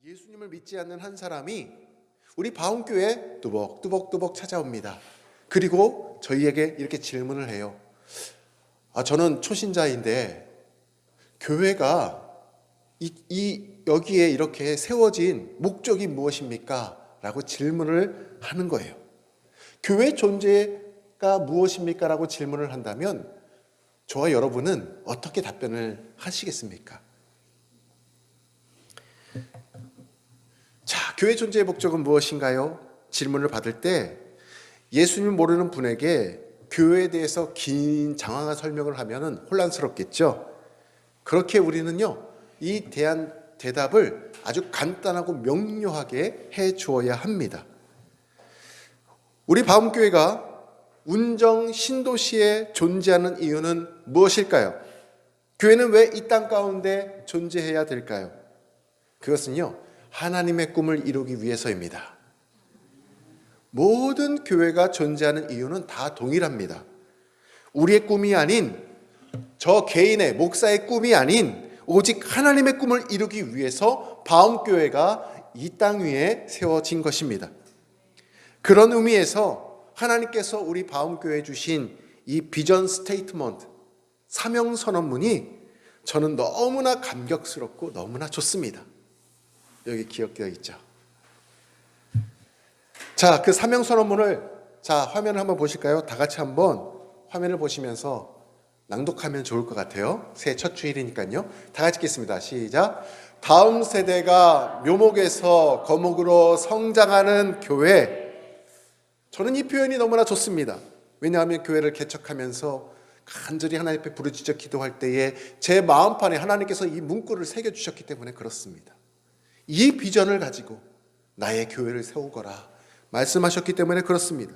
예수님을 믿지 않는 한 사람이 우리 바움교회에 뚜벅뚜벅 찾아옵니다. 그리고 저희에게 이렇게 질문을 해요. 저는 초신자인데 교회가 여기에 이렇게 세워진 목적이 무엇입니까? 라고 질문을 하는 거예요. 교회 존재가 무엇입니까? 라고 질문을 한다면 저와 여러분은 어떻게 답변을 하시겠습니까? 자, 교회 존재의 목적은 무엇인가요? 질문을 받을 때 예수님 모르는 분에게 교회에 대해서 긴 장황한 설명을 하면은 혼란스럽겠죠. 그렇게 우리는요, 이 대한 대답을 아주 간단하고 명료하게 해 주어야 합니다. 우리 바움교회가 운정 신도시에 존재하는 이유는 무엇일까요? 교회는 왜 이 땅 가운데 존재해야 될까요? 그것은요, 하나님의 꿈을 이루기 위해서입니다. 모든 교회가 존재하는 이유는 다 동일합니다. 우리의 꿈이 아닌, 저 개인의 목사의 꿈이 아닌 오직 하나님의 꿈을 이루기 위해서 바움교회가 이 땅 위에 세워진 것입니다. 그런 의미에서 하나님께서 우리 바움교회에 주신 이 비전 스테이트먼트, 사명 선언문이 저는 너무나 감격스럽고 너무나 좋습니다. 여기 기억되어 있죠. 자, 그 사명 선언문을 화면을 한번 보실까요? 다 같이 한번 화면을 보시면서 낭독하면 좋을 것 같아요. 새해 첫 주일이니까요. 다 같이 읽겠습니다. 시작. 다음 세대가 묘목에서 거목으로 성장하는 교회. 저는 이 표현이 너무나 좋습니다. 왜냐하면 교회를 개척하면서 간절히 하나님 앞에 부르짖어 기도할 때에 제 마음판에 하나님께서 이 문구를 새겨주셨기 때문에 그렇습니다. 이 비전을 가지고 나의 교회를 세우거라 말씀하셨기 때문에 그렇습니다.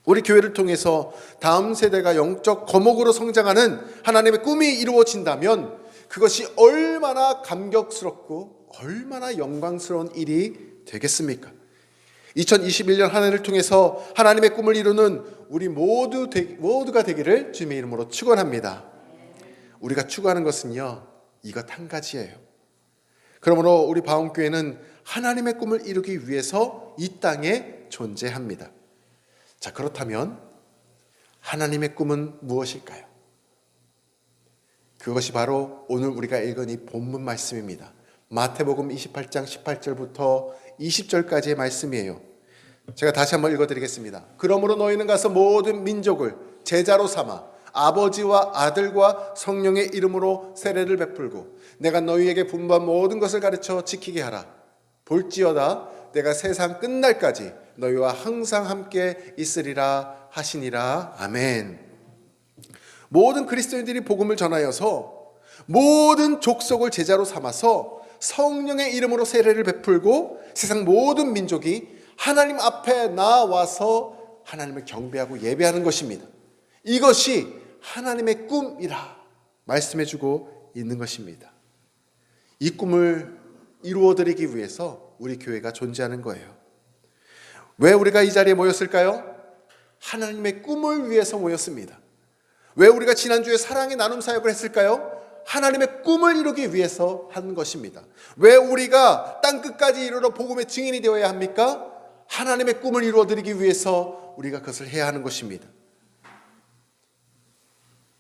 우리 교회를 통해서 다음 세대가 영적 거목으로 성장하는 하나님의 꿈이 이루어진다면 그것이 얼마나 감격스럽고 얼마나 영광스러운 일이 되겠습니까? 2021년 한 해를 통해서 하나님의 꿈을 이루는 우리 모두가 되기를 주님의 이름으로 축원합니다. 우리가 추구하는 것은요, 이것 한 가지예요. 그러므로 우리 바움교회는 하나님의 꿈을 이루기 위해서 이 땅에 존재합니다. 자, 그렇다면 하나님의 꿈은 무엇일까요? 그것이 바로 오늘 우리가 읽은 이 본문 말씀입니다. 마태복음 28장 18절부터 20절까지의 말씀이에요. 제가 다시 한번 읽어드리겠습니다. 그러므로 너희는 가서 모든 민족을 제자로 삼아 아버지와 아들과 성령의 이름으로 세례를 베풀고 내가 너희에게 분부한 모든 것을 가르쳐 지키게 하라. 볼지어다 내가 세상 끝날까지 너희와 항상 함께 있으리라 하시니라. 아멘. 모든 그리스도인들이 복음을 전하여서 모든 족속을 제자로 삼아서 성령의 이름으로 세례를 베풀고 세상 모든 민족이 하나님 앞에 나와서 하나님을 경배하고 예배하는 것입니다. 이것이 하나님의 꿈이라 말씀해주고 있는 것입니다. 이 꿈을 이루어드리기 위해서 우리 교회가 존재하는 거예요. 왜 우리가 이 자리에 모였을까요? 하나님의 꿈을 위해서 모였습니다. 왜 우리가 지난주에 사랑의 나눔 사역을 했을까요? 하나님의 꿈을 이루기 위해서 한 것입니다. 왜 우리가 땅끝까지 이르러 복음의 증인이 되어야 합니까? 하나님의 꿈을 이루어드리기 위해서 우리가 그것을 해야 하는 것입니다.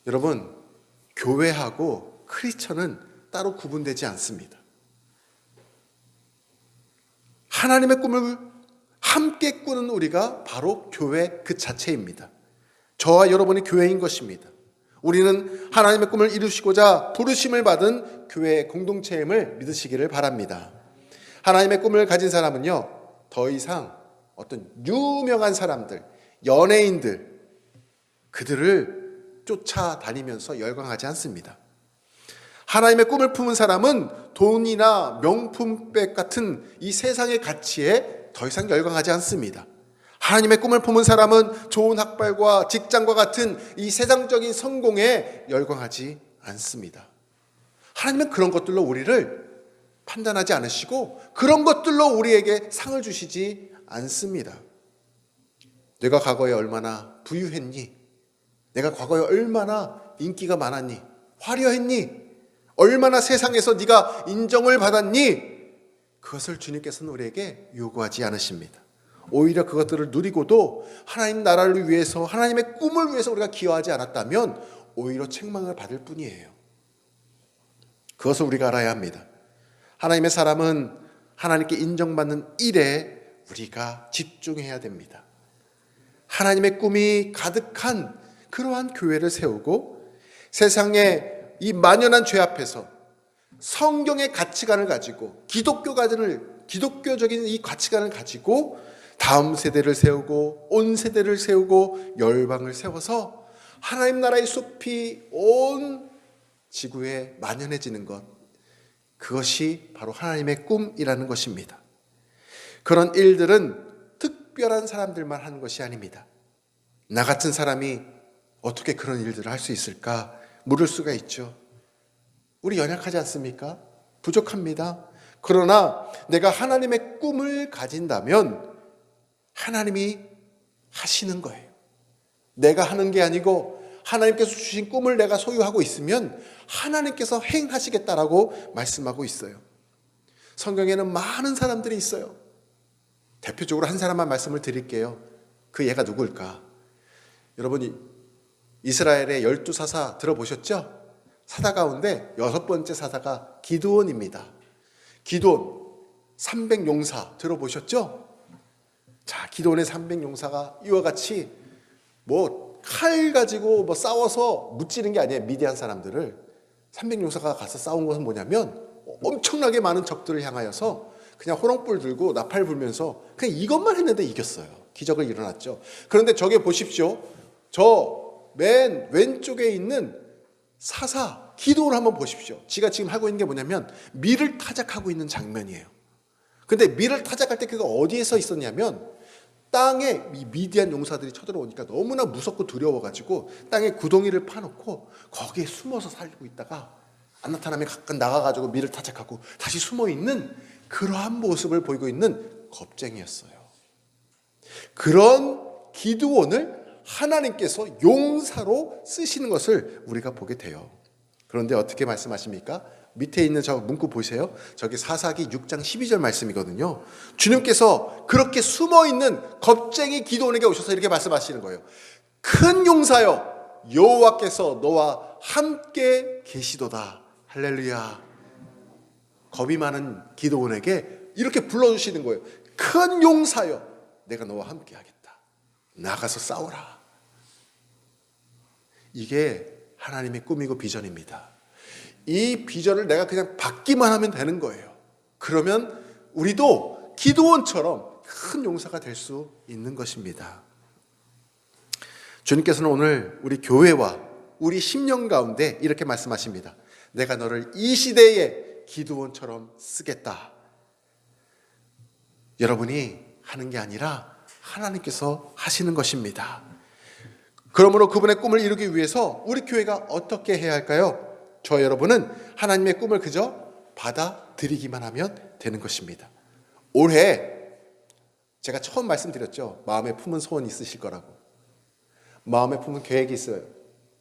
여러분, 교회하고 크리스천은 따로 구분되지 않습니다. 하나님의 꿈을 함께 꾸는 우리가 바로 교회 그 자체입니다. 저와 여러분이 교회인 것입니다. 우리는 하나님의 꿈을 이루시고자 부르심을 받은 교회의 공동체임을 믿으시기를 바랍니다. 하나님의 꿈을 가진 사람은요, 더 이상 어떤 유명한 사람들, 연예인들, 그들을 쫓아다니면서 열광하지 않습니다. 하나님의 꿈을 품은 사람은 돈이나 명품백 같은 이 세상의 가치에 더 이상 열광하지 않습니다. 하나님의 꿈을 품은 사람은 좋은 학벌과 직장과 같은 이 세상적인 성공에 열광하지 않습니다. 하나님은 그런 것들로 우리를 판단하지 않으시고 그런 것들로 우리에게 상을 주시지 않습니다. 내가 과거에 얼마나 부유했니? 내가 과거에 얼마나 인기가 많았니? 화려했니? 얼마나 세상에서 네가 인정을 받았니? 그것을 주님께서는 우리에게 요구하지 않으십니다. 오히려 그것들을 누리고도 하나님 나라를 위해서, 하나님의 꿈을 위해서 우리가 기여하지 않았다면 오히려 책망을 받을 뿐이에요. 그것을 우리가 알아야 합니다. 하나님의 사람은 하나님께 인정받는 일에 우리가 집중해야 됩니다. 하나님의 꿈이 가득한 그러한 교회를 세우고 세상의 이 만연한 죄 앞에서 성경의 가치관을 가지고 기독교적인 이 가치관을 가지고 다음 세대를 세우고 온 세대를 세우고 열방을 세워서 하나님 나라의 숲이 온 지구에 만연해지는 것, 그것이 바로 하나님의 꿈이라는 것입니다. 그런 일들은 특별한 사람들만 하는 것이 아닙니다. 나 같은 사람이 어떻게 그런 일들을 할 수 있을까 물을 수가 있죠. 우리 연약하지 않습니까? 부족합니다. 그러나 내가 하나님의 꿈을 가진다면 하나님이 하시는 거예요. 내가 하는 게 아니고 하나님께서 주신 꿈을 내가 소유하고 있으면 하나님께서 행하시겠다라고 말씀하고 있어요. 성경에는 많은 사람들이 있어요. 대표적으로 한 사람만 말씀을 드릴게요. 그 얘가 누굴까? 여러분이 이스라엘의 12사사 들어보셨죠? 사사 가운데 6번째 사사가 기드온입니다. 기드온 300용사 들어보셨죠? 자, 기드온의 300용사가 이와 같이 칼 가지고 싸워서 무찌른 게 아니에요. 미디안 사람들을. 300용사가 가서 싸운 것은 뭐냐면 엄청나게 많은 적들을 향하여서 그냥 호롱불 들고 나팔 불면서 그냥 이것만 했는데 이겼어요. 기적을 일어났죠. 그런데 저기 보십시오. 저 맨 왼쪽에 있는 사사 기드온을 한번 보십시오. 지가 지금 하고 있는 게 뭐냐면 밀을 타작하고 있는 장면이에요. 근데 밀을 타작할 때 그가 어디에서 있었냐면 땅에 이 미디안 용사들이 쳐들어오니까 너무나 무섭고 두려워가지고 땅에 구덩이를 파놓고 거기에 숨어서 살고 있다가 안 나타나면 가끔 나가가지고 밀을 타작하고 다시 숨어있는 그러한 모습을 보이고 있는 겁쟁이였어요. 그런 기드온을 하나님께서 용사로 쓰시는 것을 우리가 보게 돼요. 그런데 어떻게 말씀하십니까? 밑에 있는 저 문구 보세요. 저기 사사기 6장 12절 말씀이거든요. 주님께서 그렇게 숨어있는 겁쟁이 기드온에게 오셔서 이렇게 말씀하시는 거예요. 큰 용사여, 여호와께서 너와 함께 계시도다. 할렐루야. 겁이 많은 기드온에게 이렇게 불러주시는 거예요. 큰 용사여, 내가 너와 함께 하겠다. 나가서 싸워라. 이게 하나님의 꿈이고 비전입니다. 이 비전을 내가 그냥 받기만 하면 되는 거예요. 그러면 우리도 기드온처럼 큰 용사가 될 수 있는 것입니다. 주님께서는 오늘 우리 교회와 우리 심령 가운데 이렇게 말씀하십니다. 내가 너를 이 시대에 기드온처럼 쓰겠다. 여러분이 하는 게 아니라 하나님께서 하시는 것입니다. 그러므로 그분의 꿈을 이루기 위해서 우리 교회가 어떻게 해야 할까요? 저 여러분은 하나님의 꿈을 그저 받아들이기만 하면 되는 것입니다. 올해 제가 처음 말씀드렸죠. 마음에 품은 소원이 있으실 거라고. 마음에 품은 계획이 있어요.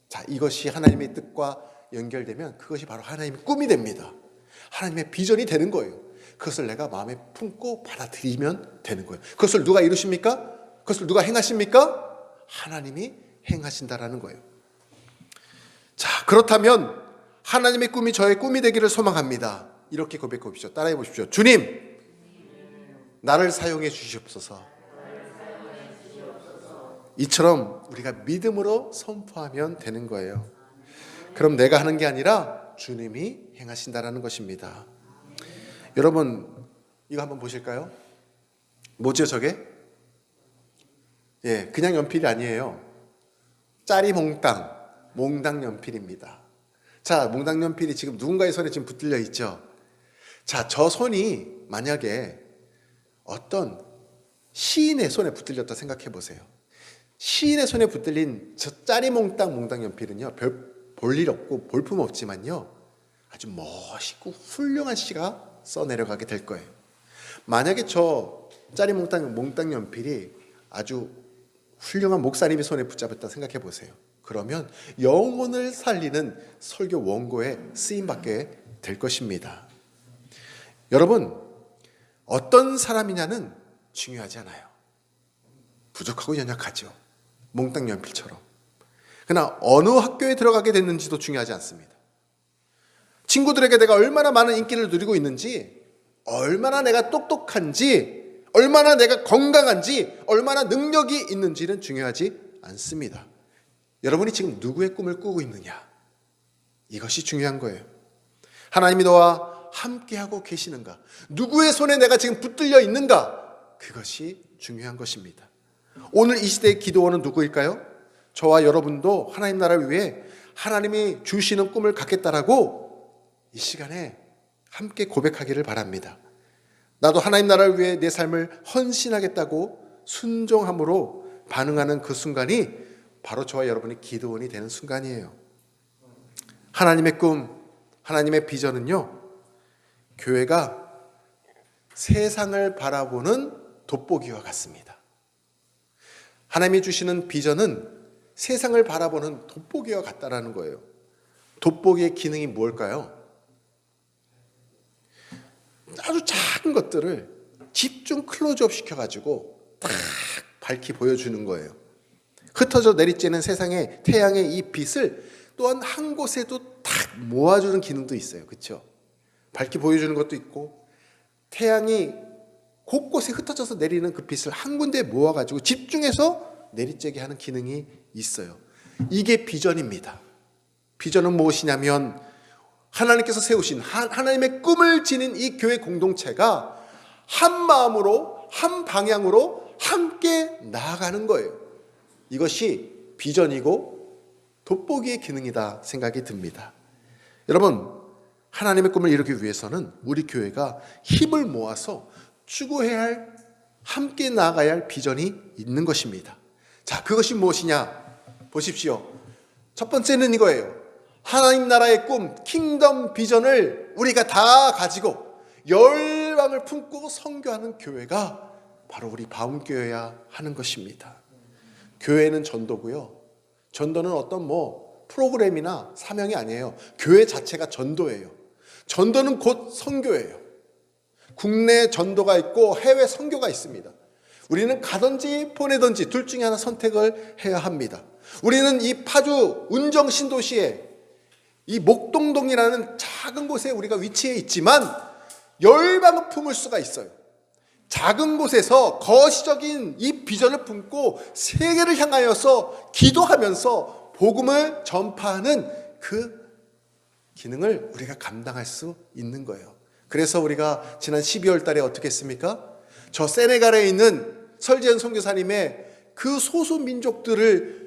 자, 이것이 하나님의 뜻과 연결되면 그것이 바로 하나님의 꿈이 됩니다. 하나님의 비전이 되는 거예요. 그것을 내가 마음에 품고 받아들이면 되는 거예요. 그것을 누가 이루십니까? 그것을 누가 행하십니까? 하나님이 행하신다라는 거예요. 자, 그렇다면 하나님의 꿈이 저의 꿈이 되기를 소망합니다. 이렇게 고백해 보십시오. 따라해 보십시오. 주님, 나를 사용해 주시옵소서. 이처럼 우리가 믿음으로 선포하면 되는 거예요. 그럼 내가 하는 게 아니라 주님이 행하신다라는 것입니다. 여러분, 이거 한번 보실까요? 뭐죠, 저게? 예, 그냥 연필이 아니에요. 짜리 몽땅 연필입니다. 자, 몽땅 연필이 지금 누군가의 손에 지금 붙들려 있죠. 자, 저 손이 만약에 어떤 시인의 손에 붙들렸다 생각해 보세요. 시인의 손에 붙들린 저 짜리 몽땅 연필은요, 별 볼 일 없고 볼품 없지만요, 아주 멋있고 훌륭한 시가 써내려가게 될 거예요. 만약에 저 짜리 몽땅 연필이 아주 훌륭한 목사님의 손에 붙잡혔다 생각해 보세요. 그러면 영혼을 살리는 설교 원고에 쓰임받게 될 것입니다. 여러분, 어떤 사람이냐는 중요하지 않아요. 부족하고 연약하죠. 몽땅 연필처럼. 그러나 어느 학교에 들어가게 됐는지도 중요하지 않습니다. 친구들에게 내가 얼마나 많은 인기를 누리고 있는지, 얼마나 내가 똑똑한지, 얼마나 내가 건강한지, 얼마나 능력이 있는지는 중요하지 않습니다. 여러분이 지금 누구의 꿈을 꾸고 있느냐? 이것이 중요한 거예요. 하나님이 너와 함께하고 계시는가? 누구의 손에 내가 지금 붙들려 있는가? 그것이 중요한 것입니다. 오늘 이 시대의 기도원은 누구일까요? 저와 여러분도 하나님 나라를 위해 하나님이 주시는 꿈을 갖겠다라고 이 시간에 함께 고백하기를 바랍니다. 나도 하나님 나라를 위해 내 삶을 헌신하겠다고 순종함으로 반응하는 그 순간이 바로 저와 여러분의 기도원이 되는 순간이에요. 하나님의 꿈, 하나님의 비전은요, 교회가 세상을 바라보는 돋보기와 같습니다. 하나님이 주시는 비전은 세상을 바라보는 돋보기와 같다라는 거예요. 돋보기의 기능이 뭘까요? 아주 작은 것들을 집중 클로즈업 시켜가지고 딱 밝히 보여주는 거예요. 흩어져 내리쬐는 세상의 태양의 이 빛을 또한 한 곳에도 딱 모아주는 기능도 있어요. 그렇죠? 밝히 보여주는 것도 있고, 태양이 곳곳에 흩어져서 내리는 그 빛을 한 군데에 모아가지고 집중해서 내리쬐게 하는 기능이 있어요. 이게 비전입니다. 비전은 무엇이냐면 하나님께서 세우신 하나님의 꿈을 지닌 이 교회 공동체가 한 마음으로 한 방향으로 함께 나아가는 거예요. 이것이 비전이고 돋보기의 기능이다 생각이 듭니다. 여러분, 하나님의 꿈을 이루기 위해서는 우리 교회가 힘을 모아서 추구해야 할, 함께 나아가야 할 비전이 있는 것입니다. 자, 그것이 무엇이냐? 보십시오. 첫 번째는 이거예요. 하나님 나라의 꿈, 킹덤 비전을 우리가 다 가지고 열망을 품고 선교하는 교회가 바로 우리 바움교회야 하는 것입니다. 교회는 전도고요. 전도는 어떤 프로그램이나 사명이 아니에요. 교회 자체가 전도예요. 전도는 곧 선교예요. 국내 전도가 있고 해외 선교가 있습니다. 우리는 가든지 보내든지 둘 중에 하나 선택을 해야 합니다. 우리는 이 파주 운정 신도시에 이 목동동이라는 작은 곳에 우리가 위치해 있지만 열망을 품을 수가 있어요. 작은 곳에서 거시적인 이 비전을 품고 세계를 향하여서 기도하면서 복음을 전파하는 그 기능을 우리가 감당할 수 있는 거예요. 그래서 우리가 지난 12월 달에 어떻게 했습니까? 저 세네갈에 있는 설지현 선교사님의 그 소수 민족들을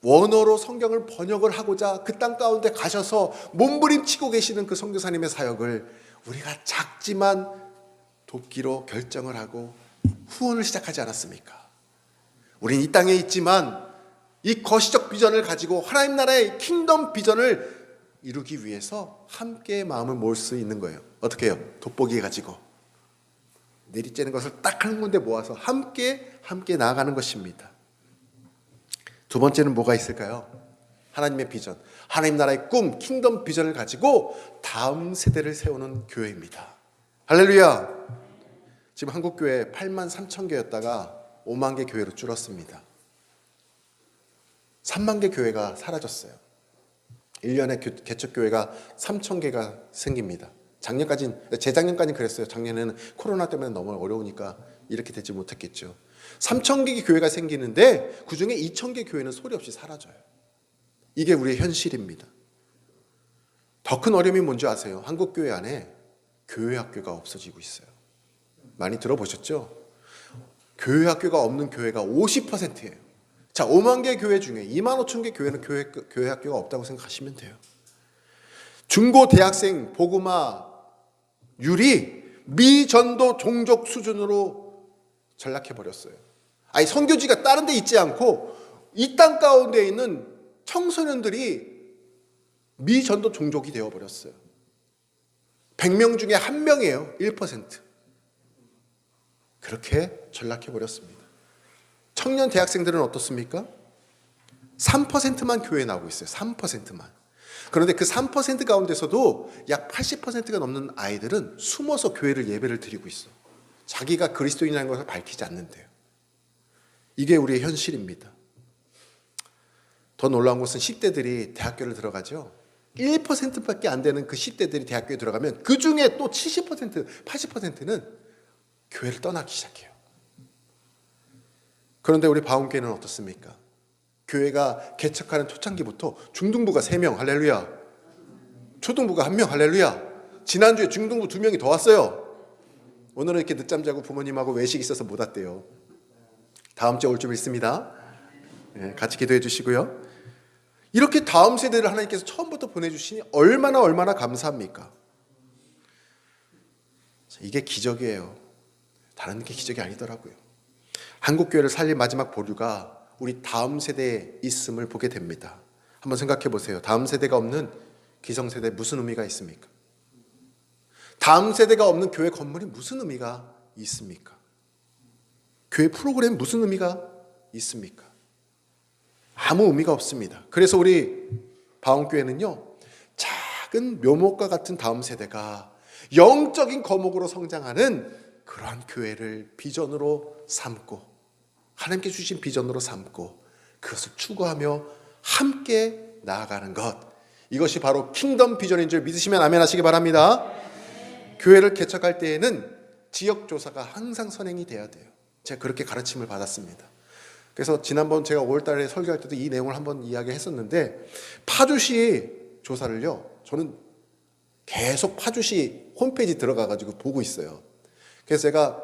원어로 성경을 번역을 하고자 그 땅 가운데 가셔서 몸부림치고 계시는 그 선교사님의 사역을 우리가 작지만 돕기로 결정을 하고 후원을 시작하지 않았습니까? 우린 이 땅에 있지만 이 거시적 비전을 가지고 하나님 나라의 킹덤 비전을 이루기 위해서 함께 마음을 모을 수 있는 거예요. 어떻게 해요? 돋보기 가지고 내리쬐는 것을 딱 한 군데 모아서 함께 나아가는 것입니다. 두 번째는 뭐가 있을까요? 하나님의 비전, 하나님 나라의 꿈, 킹덤 비전을 가지고 다음 세대를 세우는 교회입니다. 할렐루야! 지금 한국교회 8만 3천 개였다가 5만 개 교회로 줄었습니다. 3만 개 교회가 사라졌어요. 1년에 개척교회가 3천 개가 생깁니다. 재작년까지는 그랬어요. 작년에는 코로나 때문에 너무 어려우니까 이렇게 되지 못했겠죠. 3천 개 교회가 생기는데 그중에 2천 개 교회는 소리 없이 사라져요. 이게 우리의 현실입니다. 더 큰 어려움이 뭔지 아세요? 한국교회 안에 교회학교가 없어지고 있어요. 많이 들어보셨죠? 교회학교가 없는 교회가 50%예요. 자, 5만 개 교회 중에 2만 5천 개 교회는 교회학교가 없다고 생각하시면 돼요. 중고 대학생 복음화율이 미전도 종족 수준으로 전락해버렸어요. 아니, 선교지가 다른 데 있지 않고 이 땅 가운데 있는 청소년들이 미전도 종족이 되어버렸어요. 100명 중에 1명이에요. 1%. 그렇게 전락해버렸습니다. 청년 대학생들은 어떻습니까? 3%만 교회에 나오고 있어요. 3%만. 그런데 그 3% 가운데서도 약 80%가 넘는 아이들은 숨어서 교회를 예배를 드리고 있어. 자기가 그리스도인이라는 것을 밝히지 않는데요. 이게 우리의 현실입니다. 더 놀라운 것은 10대들이 대학교를 들어가죠. 1%밖에 안 되는 그 10대들이 대학교에 들어가면 그 중에 또 70%, 80%는 교회를 떠나기 시작해요. 그런데 우리 바움교회는 어떻습니까? 교회가 개척하는 초창기부터 중등부가 3명, 할렐루야. 초등부가 1명, 할렐루야. 지난주에 중등부 2명이 더 왔어요. 오늘은 이렇게 늦잠 자고 부모님하고 외식 있어서 못 왔대요. 다음 주에 올 줄 믿습니다. 같이 기도해 주시고요. 이렇게 다음 세대를 하나님께서 처음부터 보내주시니 얼마나 감사합니까? 이게 기적이에요. 다른 게 기적이 아니더라고요. 한국교회를 살릴 마지막 보류가 우리 다음 세대에 있음을 보게 됩니다. 한번 생각해 보세요. 다음 세대가 없는 기성세대에 무슨 의미가 있습니까? 다음 세대가 없는 교회 건물이 무슨 의미가 있습니까? 교회 프로그램이 무슨 의미가 있습니까? 아무 의미가 없습니다. 그래서 우리 바움교회는요, 작은 묘목과 같은 다음 세대가 영적인 거목으로 성장하는 그러한 교회를 비전으로 삼고, 하나님께 주신 비전으로 삼고 그것을 추구하며 함께 나아가는 것, 이것이 바로 킹덤 비전인 줄 믿으시면 아멘 하시기 바랍니다. 교회를 개척할 때에는 지역조사가 항상 선행이 돼야 돼요. 제가 그렇게 가르침을 받았습니다. 그래서 지난번 제가 5월달에 설교할 때도 이 내용을 한번 이야기했었는데, 파주시 조사를요, 저는 계속 파주시 홈페이지 들어가가지고 보고 있어요. 그래서 제가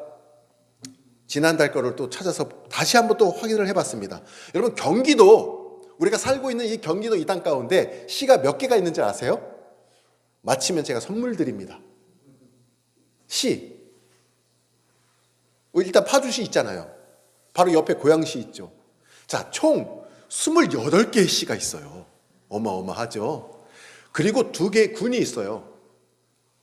지난달 거를 또 찾아서 다시 한번 또 확인을 해봤습니다. 여러분, 경기도, 우리가 살고 있는 이 경기도 이 땅 가운데 시가 몇 개가 있는지 아세요? 마치면 제가 선물 드립니다. 시. 일단 파주시 있잖아요. 바로 옆에 고양시 있죠. 자, 총 28개의 시가 있어요. 어마어마하죠. 그리고 2개의 군이 있어요.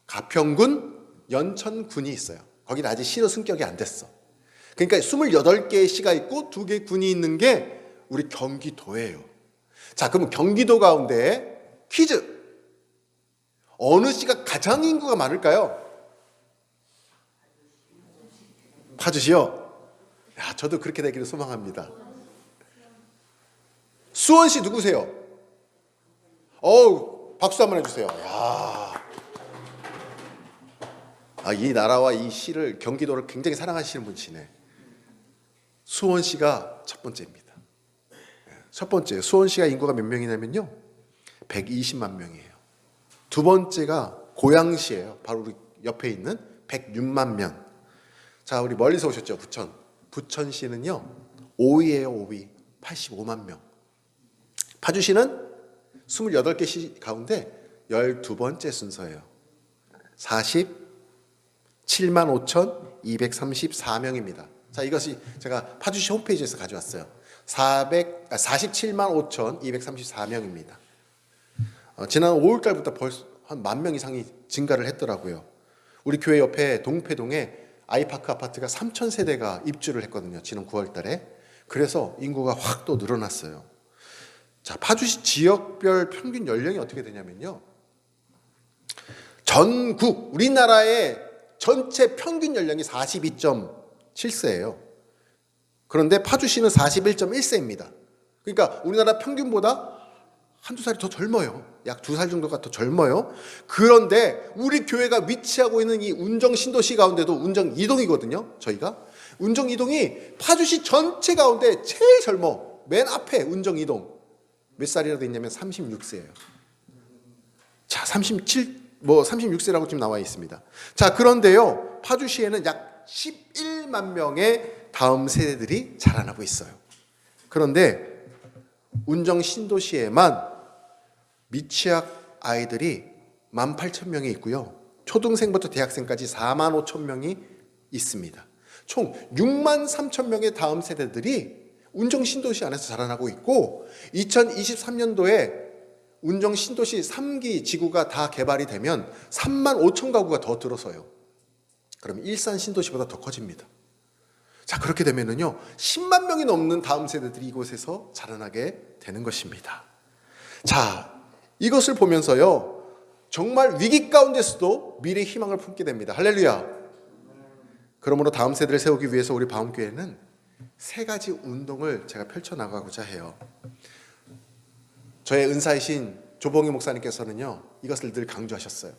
가평군, 연천군이 있어요. 거기는 아직 시로 승격이 안 됐어. 그러니까 28개의 시가 있고 2개의 군이 있는 게 우리 경기도예요. 자, 그럼 경기도 가운데 퀴즈. 어느 시가 가장 인구가 많을까요? 파주시요? 야, 저도 그렇게 되기를 소망합니다. 수원시 누구세요? 박수 한번 해주세요. 이 나라와 이 시를, 경기도를 굉장히 사랑하시는 분이시네. 수원시가 첫 번째입니다. 첫 번째, 수원시가 인구가 몇 명이냐면요, 120만 명이에요. 두 번째가 고양시예요. 바로 우리 옆에 있는 106만 명. 자, 우리 멀리서 오셨죠, 부천. 부천시는요 5위예요. 5위, 85만 명. 파주시는 28개 시 가운데 12번째 순서예요. 47만 5,234명입니다. 자, 이것이 제가 파주시 홈페이지에서 가져왔어요. 47만 5,234명입니다. 지난 5월달부터 벌써 한 10,000명 이상이 증가를 했더라고요. 우리 교회 옆에 동패동에 아이파크 아파트가 3,000세대가 입주를 했거든요. 지난 9월달에. 그래서 인구가 확 또 늘어났어요. 자, 파주시 지역별 평균 연령이 어떻게 되냐면요, 전국 우리나라의 전체 평균 연령이 42.7세예요. 그런데 파주시는 41.1세입니다. 그러니까 우리나라 평균보다 한두 살이 더 젊어요. 약 2살 정도가 더 젊어요. 그런데 우리 교회가 위치하고 있는 이 운정 신도시 가운데도 운정 이동이거든요. 저희가 운정 이동이 파주시 전체 가운데 제일 젊어. 맨 앞에 운정 이동. 몇 살이라도 있냐면 36세예요. 자, 36세라고 지금 나와 있습니다. 자, 그런데요, 파주시에는 약 11만 명의 다음 세대들이 자라나고 있어요. 그런데 운정 신도시에만 미취학 아이들이 18,000명이 있고요, 초등생부터 대학생까지 45,000명이 있습니다. 총 63,000명의 다음 세대들이 운정 신도시 안에서 자라나고 있고, 2023년도에 운정 신도시 3기 지구가 다 개발이 되면 35,000가구가 더 들어서요. 그럼 일산 신도시보다 더 커집니다. 자, 그렇게 되면은요 10만 명이 넘는 다음 세대들이 이곳에서 자라나게 되는 것입니다. 자, 이것을 보면서요, 정말 위기 가운데서도 미래의 희망을 품게 됩니다. 할렐루야. 그러므로 다음 세대를 세우기 위해서 우리 바움교회는 세 가지 운동을 제가 펼쳐나가고자 해요. 저의 은사이신 조봉희 목사님께서는요, 이것을 늘 강조하셨어요.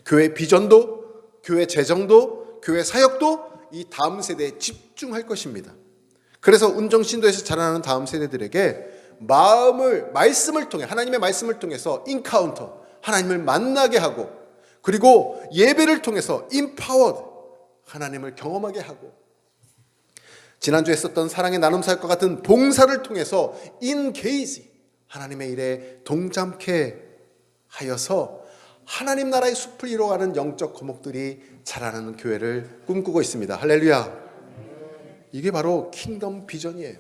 교회 비전도, 교회 재정도, 교회 사역도 이 다음 세대에 집중할 것입니다. 그래서 운정신도에서 자라나는 다음 세대들에게 말씀을 통해, 하나님의 말씀을 통해서 인카운터, 하나님을 만나게 하고, 그리고 예배를 통해서 인파워드, 하나님을 경험하게 하고, 지난주에 했었던 사랑의 나눔 사역과 같은 봉사를 통해서 인게이지, 하나님의 일에 동참케 하여서 하나님 나라의 숲을 이루어가는 영적 거목들이 자라나는 교회를 꿈꾸고 있습니다. 할렐루야. 이게 바로 킹덤 비전이에요.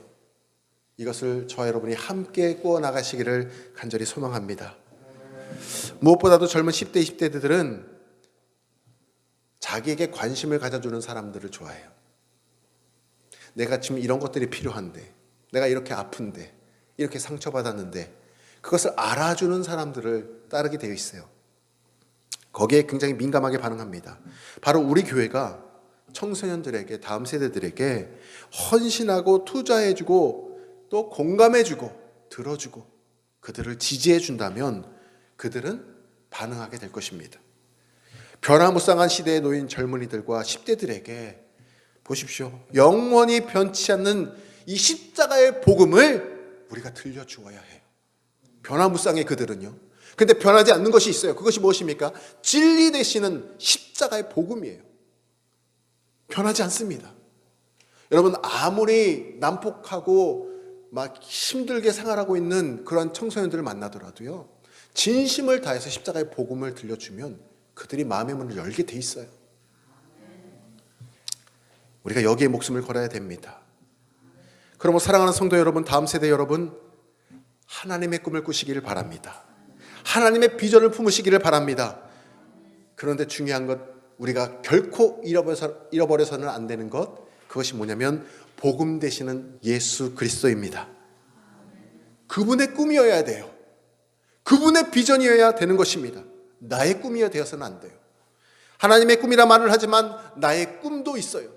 이것을 저와 여러분이 함께 꾸어나가시기를 간절히 소망합니다. 무엇보다도 젊은 10대, 20대들은 자기에게 관심을 가져주는 사람들을 좋아해요. 내가 지금 이런 것들이 필요한데, 내가 이렇게 아픈데, 이렇게 상처받았는데, 그것을 알아주는 사람들을 따르게 되어 있어요. 거기에 굉장히 민감하게 반응합니다. 바로 우리 교회가 청소년들에게, 다음 세대들에게 헌신하고 투자해주고 또 공감해주고 들어주고 그들을 지지해준다면 그들은 반응하게 될 것입니다. 변화무쌍한 시대에 놓인 젊은이들과 10대들에게 보십시오. 영원히 변치 않는 이 십자가의 복음을 우리가 들려주어야 해요. 변화무쌍의 그들은요. 근데 변하지 않는 것이 있어요. 그것이 무엇입니까? 진리 되시는 십자가의 복음이에요. 변하지 않습니다. 여러분, 아무리 난폭하고 막 힘들게 생활하고 있는 그런 청소년들을 만나더라도요, 진심을 다해서 십자가의 복음을 들려주면 그들이 마음의 문을 열게 돼 있어요. 우리가 여기에 목숨을 걸어야 됩니다. 그러므로 사랑하는 성도 여러분, 다음 세대 여러분, 하나님의 꿈을 꾸시기를 바랍니다. 하나님의 비전을 품으시기를 바랍니다. 그런데 중요한 것, 우리가 결코 잃어버려서는 안 되는 것, 그것이 뭐냐면 복음 되시는 예수 그리스도입니다. 그분의 꿈이어야 돼요. 그분의 비전이어야 되는 것입니다. 나의 꿈이어야 되어서는 안 돼요. 하나님의 꿈이라 말을 하지만 나의 꿈도 있어요.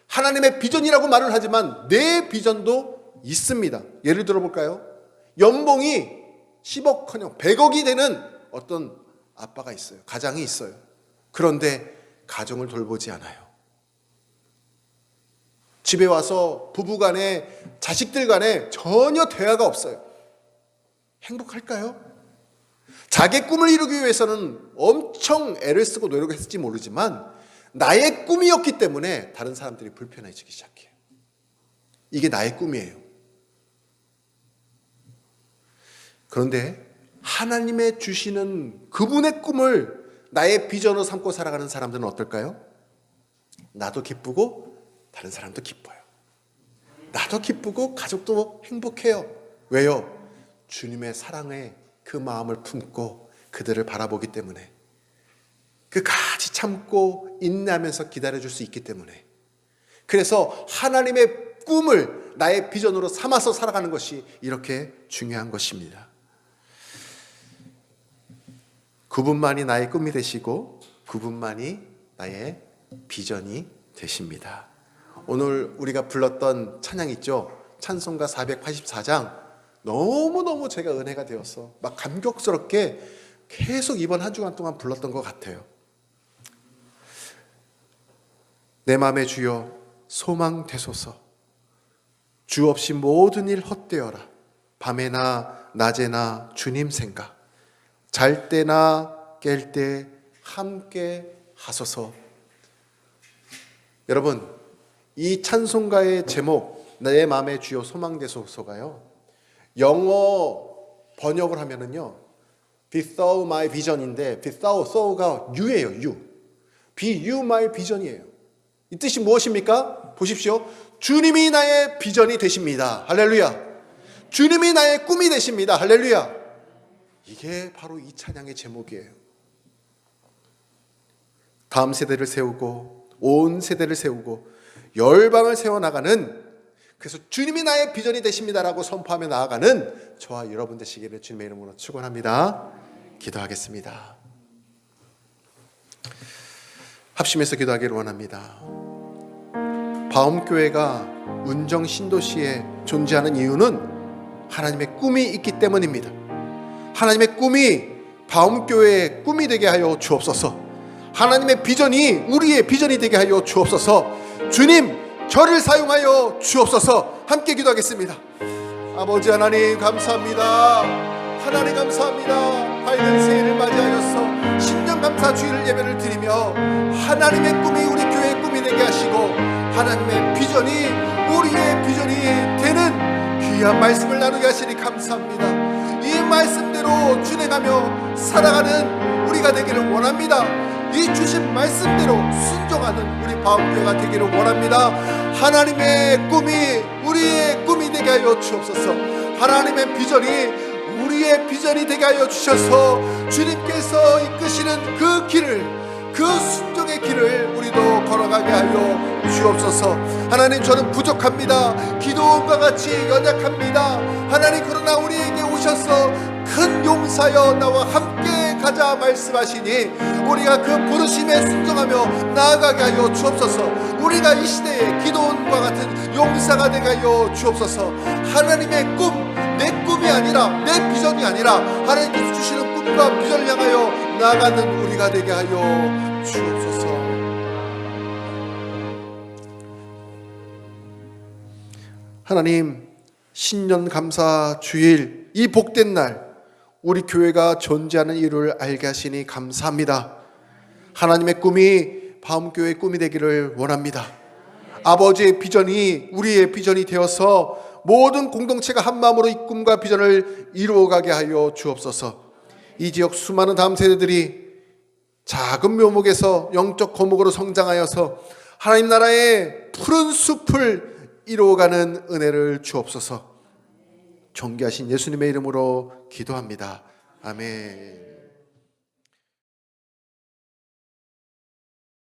하나님의 비전이라고 말을 하지만 내 비전도 있습니다. 예를 들어 볼까요? 연봉이 10억커녕 100억이 되는 어떤 아빠가 있어요. 가장이 있어요. 그런데 가정을 돌보지 않아요. 집에 와서 부부간에, 자식들 간에 전혀 대화가 없어요. 행복할까요? 자기 꿈을 이루기 위해서는 엄청 애를 쓰고 노력했을지 모르지만 나의 꿈이었기 때문에 다른 사람들이 불편해지기 시작해요. 이게 나의 꿈이에요. 그런데 하나님의 주시는 그분의 꿈을 나의 비전으로 삼고 살아가는 사람들은 어떨까요? 나도 기쁘고 다른 사람도 기뻐요. 나도 기쁘고 가족도 행복해요. 왜요? 주님의 사랑에 그 마음을 품고 그들을 바라보기 때문에, 끝까지 참고 인내하면서 기다려줄 수 있기 때문에, 그래서 하나님의 꿈을 나의 비전으로 삼아서 살아가는 것이 이렇게 중요한 것입니다. 그분만이 나의 꿈이 되시고 그분만이 나의 비전이 되십니다. 오늘 우리가 불렀던 찬양 있죠? 찬송가 484장, 너무너무 제가 은혜가 되어서 막 감격스럽게 계속 이번 한 주간 동안 불렀던 것 같아요. 내 맘에 주여 소망 되소서, 주 없이 모든 일 헛되어라. 밤에나 낮에나 주님 생각, 잘 때나 깰 때 함께 하소서. 여러분, 이 찬송가의 제목 내 맘에 주여 소망 되소서가요, 영어 번역을 하면은요, Be thou my vision인데, Be thou, thou가 you예요. you. Be you my vision이에요. 이 뜻이 무엇입니까? 보십시오. 주님이 나의 비전이 되십니다. 할렐루야. 주님이 나의 꿈이 되십니다. 할렐루야. 이게 바로 이 찬양의 제목이에요. 다음 세대를 세우고 온 세대를 세우고 열방을 세워나가는 그래서 주님이 나의 비전이 되십니다라고 선포하며 나아가는 저와 여러분 되시기를 주님의 이름으로 축원합니다. 기도하겠습니다. 합심해서 기도하기를 원합니다. 바움교회가 운정 신도시에 존재하는 이유는 하나님의 꿈이 있기 때문입니다. 하나님의 꿈이 바움교회의 꿈이 되게 하여 주옵소서. 하나님의 비전이 우리의 비전이 되게 하여 주옵소서. 주님, 저를 사용하여 주옵소서. 함께 기도하겠습니다. 아버지 하나님 감사합니다. 하나님 감사합니다. 밝은 새해를 맞이하여서 신년 감사 주일 예배를 드리며 하나님의 꿈이 우리 교회의 꿈이 되게 하시고 하나님의 비전이 우리의 비전이 되는 귀한 말씀을 나누게 하시니 감사합니다. 이 말씀대로 준행하며 살아가는 우리가 되기를 원합니다. 이 주신 말씀대로 순종하는 우리 바움교회가 되기를 원합니다. 하나님의 꿈이 우리의 꿈이 되게 하여 주옵소서. 하나님의 비전이 우리의 비전이 되게 하여 주셔서 주님께서 이끄시는 그 길을, 그 순종의 길을 우리도 걸어가게 하여 주옵소서. 하나님, 저는 부족합니다. 기도원과 같이 연약합니다. 하나님, 그러나 우리에게 오셔서 큰 용사여 나와 함께 가자 말씀하시니 우리가 그 부르심에 순종하며 나아가게 하여 주옵소서. 우리가 이 시대에 기도원과 같은 용사가 되게 하여 주옵소서. 하나님의 꿈, 내 꿈이 아니라, 내 비전이 아니라 하나님께서 주시는 꿈과 비전을 향하여 나아가는 우리가 되게 하여 주옵소서. 하나님, 신년 감사 주일 이 복된 날 우리 교회가 존재하는 이유를 알게 하시니 감사합니다. 하나님의 꿈이 바움교회의 꿈이 되기를 원합니다. 아버지의 비전이 우리의 비전이 되어서 모든 공동체가 한 마음으로 이 꿈과 비전을 이루어가게 하여 주옵소서. 이 지역 수많은 다음 세대들이 작은 묘목에서 영적 거목으로 성장하여서 하나님 나라의 푸른 숲을 이루어가는 은혜를 주옵소서. 존귀하신 예수님의 이름으로 기도합니다. 아멘.